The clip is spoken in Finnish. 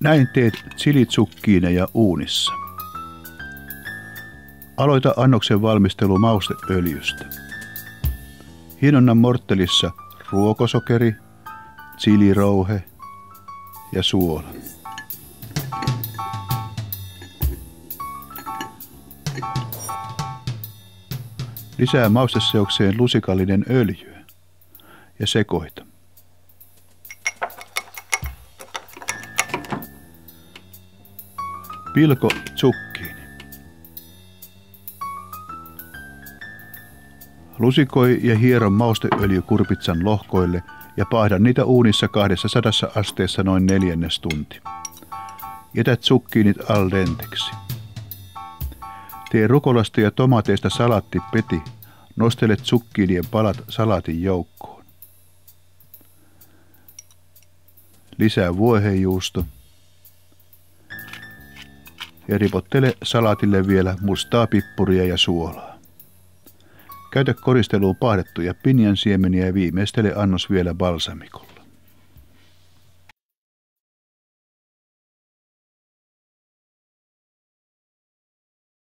Näin teet chilitsukkiineja uunissa. Aloita annoksen valmistelu mausteöljystä. Hienonna morttelissa ruokosokeri, chilirouhe ja suola. Lisää mausteseokseen lusikallinen öljyä ja sekoita. Pilko tsukkiini. Lusikoi ja hiero mausteöljykurpitsan lohkoille ja paahda niitä uunissa 200 asteessa noin 4 tunti. Jätä tsukkiinit al denteksi. Tee rukolasta ja tomateista salaattipeti, nostele tsukkiinien palat salaatin joukkoon. Lisää vuohenjuusto ja ripottele salaatille vielä mustaa pippuria ja suolaa. Käytä koristeluun paahdettuja pinjansiemeniä ja viimeistele annos vielä balsamikolla.